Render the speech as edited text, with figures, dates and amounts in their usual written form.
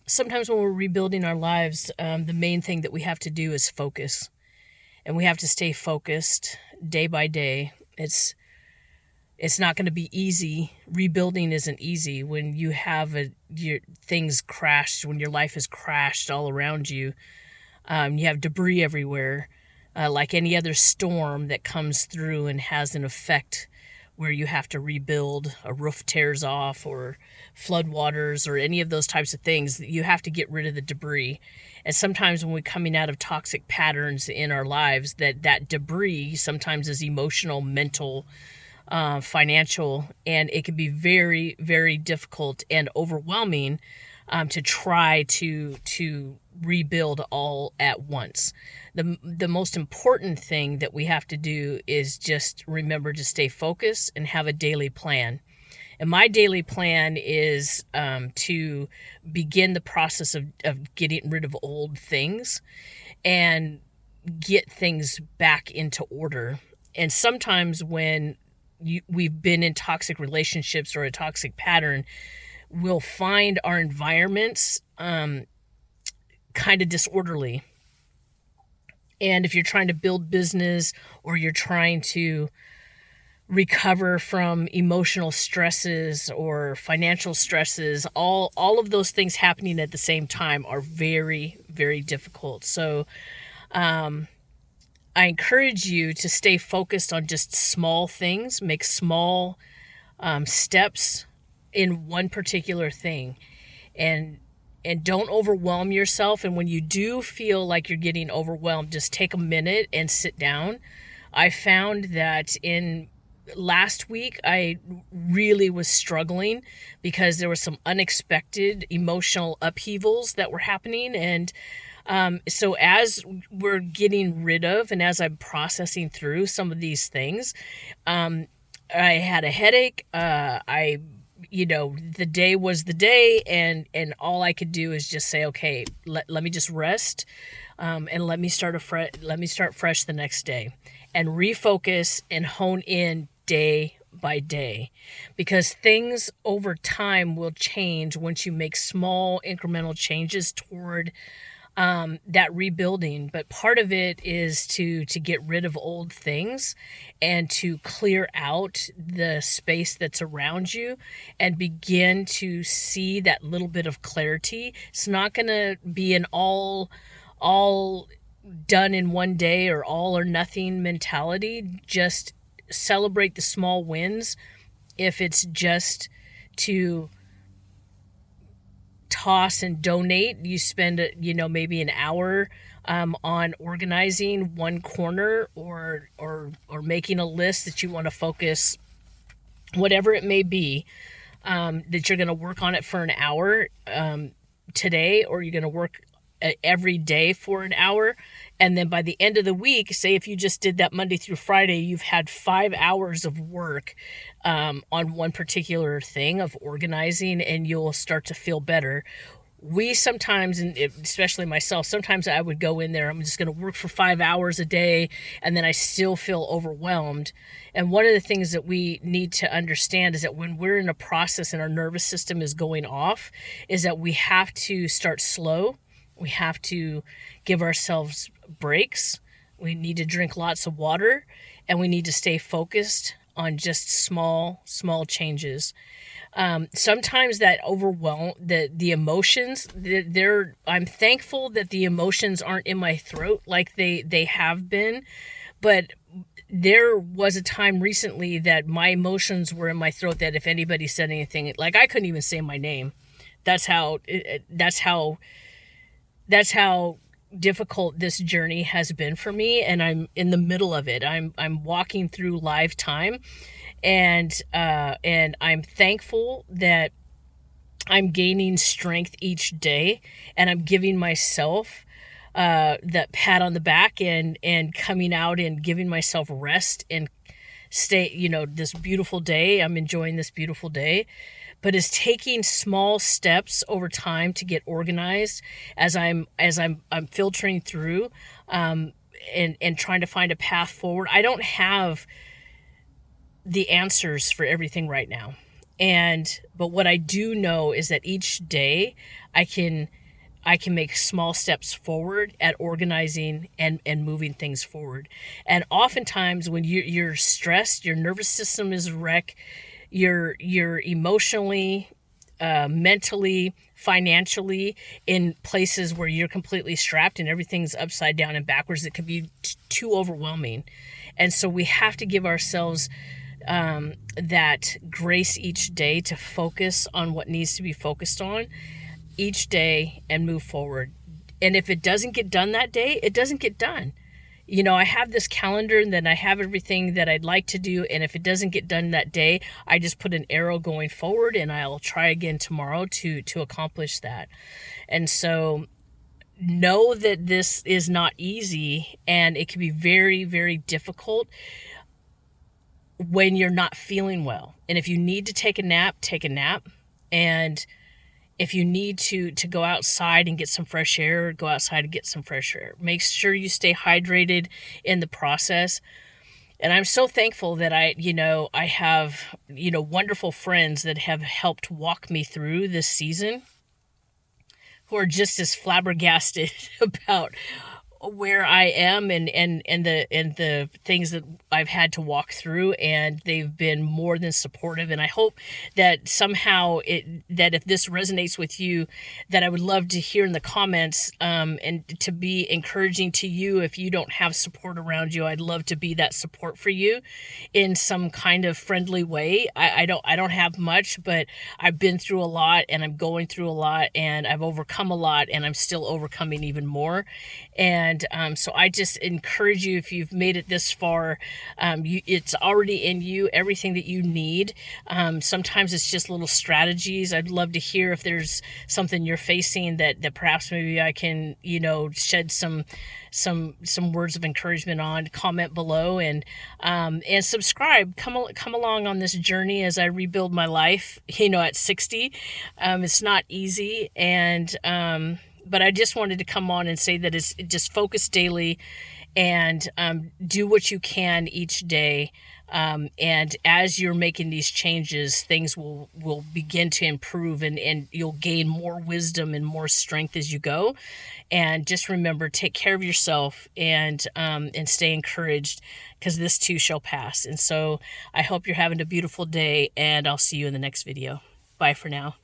sometimes when we're rebuilding our lives, the main thing that we have to do is focus, and we have to stay focused day by day. It's not going to be easy. Rebuilding isn't easy when you have your things crashed, when your life is crashed all around you. You have debris everywhere, like any other storm that comes through and has an effect where you have to rebuild. A roof tears off, or floodwaters, or any of those types of things. You have to get rid of the debris. And sometimes when we're coming out of toxic patterns in our lives, that debris sometimes is emotional, mental, financial, and it can be very, very difficult and overwhelming to try to rebuild all at once. The most important thing that we have to do is just remember to stay focused and have a daily plan. And my daily plan is to begin the process of getting rid of old things and get things back into order. And sometimes when we've been in toxic relationships or a toxic pattern, we'll find our environments kind of disorderly. And if you're trying to build business, or you're trying to recover from emotional stresses or financial stresses, all of those things happening at the same time are very, very difficult. So I encourage you to stay focused on just small things, make small steps in one particular thing, and don't overwhelm yourself. And when you do feel like you're getting overwhelmed, just take a minute and sit down. I found that in last week, I really was struggling because there were some unexpected emotional upheavals that were happening. And so as we're getting rid of, and as I'm processing through some of these things, I had a headache. The day was the day, and all I could do is just say, okay, let me just rest, and let me start fresh the next day, and refocus and hone in day by day, because things over time will change once you make small incremental changes toward that rebuilding. But part of it is to get rid of old things and to clear out the space that's around you and begin to see that little bit of clarity. It's not going to be an all done in one day or all or nothing mentality. Just celebrate the small wins. If it's just to toss and donate, you spend maybe an hour on organizing one corner, or making a list that you want to focus, whatever it may be, that you're going to work on it for an hour today, or you're going to work every day for an hour. And then by the end of the week, say if you just did that Monday through Friday, you've had 5 hours of work on one particular thing of organizing, and you'll start to feel better. We sometimes, and especially myself, sometimes I would go in there, I'm just going to work for 5 hours a day, and then I still feel overwhelmed. And one of the things that we need to understand is that when we're in a process and our nervous system is going off, is that we have to start slow. We have to give ourselves breaks. We need to drink lots of water, and we need to stay focused on just small changes. Sometimes that overwhelm the emotions. I'm thankful that the emotions aren't in my throat like they have been, but there was a time recently that my emotions were in my throat. That if anybody said anything, like I couldn't even say my name. That's how difficult this journey has been for me, and I'm in the middle of it. I'm walking through live time, and I'm thankful that I'm gaining strength each day, and I'm giving myself that pat on the back, and coming out and giving myself rest and stay, this beautiful day. I'm enjoying this beautiful day, but is taking small steps over time to get organized as I'm filtering through, and trying to find a path forward. I don't have the answers for everything right now. But what I do know is that each day I can make small steps forward at organizing and moving things forward. And oftentimes when you're stressed, your nervous system is a wreck, you're emotionally, mentally, financially in places where you're completely strapped and everything's upside down and backwards, it can be too overwhelming. And so we have to give ourselves that grace each day to focus on what needs to be focused on each day and move forward. And if it doesn't get done that day, it doesn't get done. You know, I have this calendar and then I have everything that I'd like to do. And if it doesn't get done that day, I just put an arrow going forward and I'll try again tomorrow to accomplish that. And so know that this is not easy and it can be very, very difficult when you're not feeling well. And if you need to take a nap, take a nap. And if you need to go outside and get some fresh air, go outside and get some fresh air. Make sure you stay hydrated in the process. And I'm so thankful that I have, wonderful friends that have helped walk me through this season, who are just as flabbergasted about where I am and the things that I've had to walk through, and they've been more than supportive. And I hope that somehow that if this resonates with you, that I would love to hear in the comments, and to be encouraging to you. If you don't have support around you, I'd love to be that support for you in some kind of friendly way. I don't have much, but I've been through a lot and I'm going through a lot and I've overcome a lot and I'm still overcoming even more. And so I just encourage you, if you've made it this far, it's already in you, everything that you need. Sometimes it's just little strategies. I'd love to hear if there's something you're facing that perhaps maybe I can, shed some words of encouragement on. Comment below and subscribe. Come along on this journey as I rebuild my life, at 60. It's not easy, and but I just wanted to come on and say that it's just focus daily and do what you can each day. And as you're making these changes, things will begin to improve and you'll gain more wisdom and more strength as you go. And just remember, take care of yourself and stay encouraged, because this too shall pass. And so I hope you're having a beautiful day, and I'll see you in the next video. Bye for now.